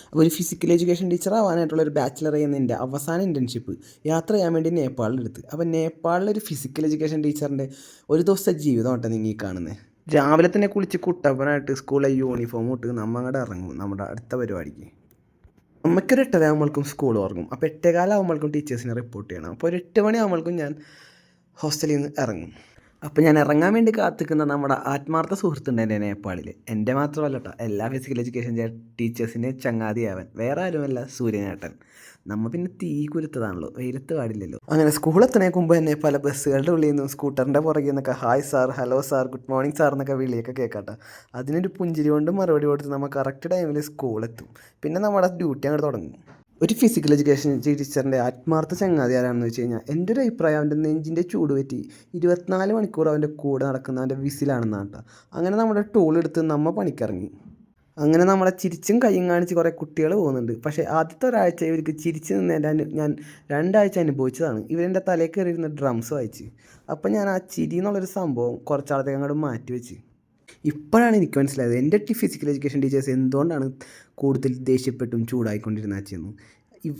അപ്പോൾ ഒരു physical education teacher ആവാനായിട്ടുള്ള ഒരു ബാച്ചിലർ ചെയ്യുന്ന എൻ്റെ അവസാന ഇൻറ്റേൺഷിപ്പ് യാത്ര ചെയ്യാൻ വേണ്ടി നേപ്പാളിലെടുത്ത്. അപ്പോൾ നേപ്പാളിലൊരു ഫിസിക്കൽ എഡ്യൂക്കേഷൻ ടീച്ചറിൻ്റെ ഒരു ദിവസത്തെ ജീവിതമാട്ടെ നിങ്ങൾ ഈ കാണുന്നത്. രാവിലെ തന്നെ കുളിച്ച് കുട്ടപ്പനായിട്ട് സ്കൂളിലെ യൂണിഫോം ഇട്ട് നമ്മൾ അങ്ങോട്ട് ഇറങ്ങും നമ്മുടെ അടുത്ത പരിപാടിക്ക്. നമുക്കൊരു 8:30 ആകുമ്പോഴേക്കും സ്കൂൾ ഉറങ്ങും. അപ്പോൾ 8:15 ആകുമ്പോഴേക്കും ടീച്ചേഴ്സിനെ റിപ്പോർട്ട് ചെയ്യണം. അപ്പോൾ ഒരു 8 മണി ആകുമ്പോഴേക്കും ഞാൻ ഹോസ്റ്റലിൽ നിന്ന് ഇറങ്ങും. അപ്പോൾ ഞാൻ ഇറങ്ങാൻ വേണ്ടി കാത്തിക്കുന്ന നമ്മുടെ ആത്മാർത്ഥ സുഹൃത്തുണ്ട് എൻ്റെ നേപ്പാളിൽ. എൻ്റെ മാത്രമല്ല കേട്ടോ, എല്ലാ ഫിസിക്കൽ എഡ്യൂക്കേഷൻ ടീച്ചേഴ്സിൻ്റെ ചങ്ങാതിയാവൻ വേറെ ആരുമല്ല, സൂര്യനേട്ടൻ. നമ്മൾ പിന്നെ തീ കുരുത്തതാണല്ലോ, വെയിലത്ത് പാടില്ലല്ലോ. അങ്ങനെ സ്കൂളെത്തണേക്ക് മുമ്പ് തന്നെ പല ബസ്സുകളുടെ ഉള്ളിൽ നിന്നും സ്കൂട്ടറിൻ്റെ പുറകിൽ നിന്നൊക്കെ hi sir, hello sir, good morning sir എന്നൊക്കെ വിളിയൊക്കെ കേൾക്കട്ടെ. അതിനൊരു പുഞ്ചിരി കൊണ്ട് മറുപടി കൊടുത്ത് നമ്മൾ കറക്റ്റ് ടൈമിൽ സ്കൂളെത്തും. പിന്നെ നമ്മുടെ ഡ്യൂട്ടി അങ്ങോട്ട് തുടങ്ങും. ഒരു ഫിസിക്കൽ എഡ്യൂക്കേഷൻ ടീച്ചറിൻ്റെ ആത്മാർത്ഥ ചങ്ങാതി ആരാണെന്ന് വെച്ച് കഴിഞ്ഞാൽ എൻ്റെ ഒരു അഭിപ്രായം അവൻ്റെ നെഞ്ചിൻ്റെ ചൂട് പറ്റി 24 മണിക്കൂർ അവൻ്റെ കൂടെ നടക്കുന്ന അവൻ്റെ വിസിലാണെന്നാണ് കേട്ടോ. അങ്ങനെ നമ്മുടെ ടൂൾ എടുത്ത് നമ്മൾ പണിക്കിറങ്ങി. അങ്ങനെ നമ്മളെ ചിരിച്ചും കയ്യും കാണിച്ച് കുറേ കുട്ടികൾ പോകുന്നുണ്ട്. പക്ഷേ ആദ്യത്തെ ഒരാഴ്ച ഇവർക്ക് ചിരിച്ച് നിന്നതിൻ്റെ ഞാൻ 2 ആഴ്ച അനുഭവിച്ചതാണ്. ഇവരെൻ്റെ തലയിൽ കയറിയിരുന്ന ഡ്രംസ് വായിച്ച്. അപ്പം ഞാൻ ആ ചിരി എന്നുള്ളൊരു സംഭവം കുറച്ചാളത്തേക്ക് അങ്ങോട്ട് മാറ്റി വെച്ച്. ഇപ്പോഴാണ് എനിക്ക് മനസ്സിലായത് എൻ്റെ ഫിസിക്കൽ എഡ്യൂക്കേഷൻ ടീച്ചേഴ്സ് എന്തുകൊണ്ടാണ് കൂടുതൽ ദേഷ്യപ്പെട്ടും ചൂടായിക്കൊണ്ടിരുന്ന വെച്ചെന്ന്. ഈ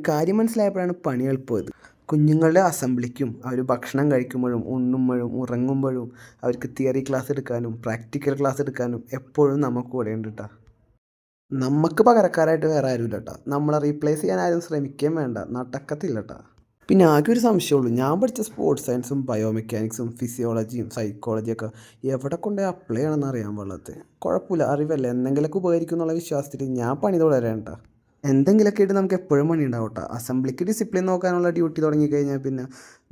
കാര്യം മനസ്സിലായപ്പോഴാണ് പണി എളുപ്പമായത്. കുഞ്ഞുങ്ങളുടെ അസംബ്ലിക്കും അവർ ഭക്ഷണം കഴിക്കുമ്പോഴും ഉണ്ണുമ്പോഴും ഉറങ്ങുമ്പോഴും അവർക്ക് തിയറി ക്ലാസ് എടുക്കാനും പ്രാക്ടിക്കൽ ക്ലാസ് എടുക്കാനും എപ്പോഴും നമുക്ക് കൂടെ ഉണ്ട് കേട്ടോ. നമുക്ക് പകരക്കാരായിട്ട് വേറെ ആരുമില്ല കേട്ടോ. നമ്മളെ റീപ്ലേസ് ചെയ്യാൻ ആരും ശ്രമിക്കുകയും വേണ്ട, നടക്കത്തില്ല കേട്ടോ. പിന്നെ ആകെ ഒരു സംശയമുള്ളൂ, ഞാൻ പഠിച്ച സ്പോർട്സ് സയൻസും ബയോമെക്കാനിക്സും ഫിസിയോളജിയും സൈക്കോളജിയൊക്കെ എവിടെ കൊണ്ടേ അപ്ലൈ ചെയ്യണമെന്ന് അറിയാൻ പാടില്ലാത്ത. കുഴപ്പമില്ല, അറിവല്ല, എന്തെങ്കിലുമൊക്കെ ഉപകരിക്കും എന്നുള്ള വിശ്വാസത്തിൽ ഞാൻ പണി തുടരേണ്ട. എന്തെങ്കിലുമൊക്കെ ആയിട്ട് നമുക്ക് എപ്പോഴും പണി ഉണ്ടാവും കേട്ടോ. അസംബ്ലിക്ക് ഡിസിപ്ലിൻ നോക്കാനുള്ള ഡ്യൂട്ടി തുടങ്ങിക്കഴിഞ്ഞാൽ പിന്നെ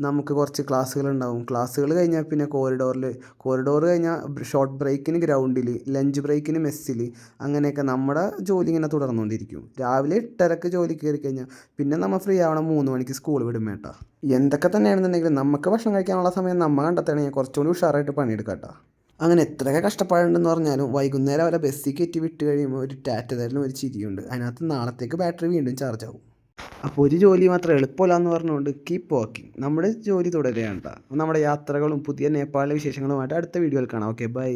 നമുക്ക് കുറച്ച് ക്ലാസ്സുകളുണ്ടാവും. ക്ലാസ്സുകൾ കഴിഞ്ഞാൽ പിന്നെ കോറിഡോർ കഴിഞ്ഞാൽ ഷോർട്ട് ബ്രേക്കിന് ഗ്രൗണ്ടിൽ, ലഞ്ച് ബ്രേക്കിന് മെസ്സിൽ, അങ്ങനെയൊക്കെ നമ്മുടെ ജോലി ഇങ്ങനെ തുടർന്നുകൊണ്ടിരിക്കും. രാവിലെ 8:30 ജോലി കയറി കഴിഞ്ഞാൽ പിന്നെ നമ്മൾ ഫ്രീ ആവണം 3 മണിക്ക് സ്കൂൾ വിടും കേട്ടോ. എന്തൊക്കെ തന്നെയാണെന്നുണ്ടെങ്കിലും നമുക്ക് ഭക്ഷണം കഴിക്കാനുള്ള സമയം നമ്മൾ കണ്ടെത്തണമെങ്കിൽ കുറച്ചുകൂടി ഉഷാറായിട്ട് പണിയെടുക്കാം കേട്ടോ. അങ്ങനെ എത്രയൊക്കെ കഷ്ടപ്പാടുണ്ടെന്ന് പറഞ്ഞാലും വൈകുന്നേരം അവരെ ബസ്സിൽ കയറ്റി വിട്ട് കഴിയുമ്പോൾ ഒരു ടാറ്റ തരലും ഒരു ചിരിയുണ്ട്. അതിനകത്ത് നാളത്തേക്ക് ബാറ്ററി വീണ്ടും ചാർജ് ആവും. അപ്പോൾ ഒരു ജോലി മാത്രം എളുപ്പമില്ല എന്ന് പറഞ്ഞുകൊണ്ട് കീപ്പ് വാക്കിങ്, നമ്മുടെ ജോലി തുടരുകയാണ് കേട്ടോ. നമ്മുടെ യാത്രകളും പുതിയ നേപ്പാളിലെ വിശേഷങ്ങളുമായിട്ട് അടുത്ത വീഡിയോയിൽ കാണാം. Okay, by.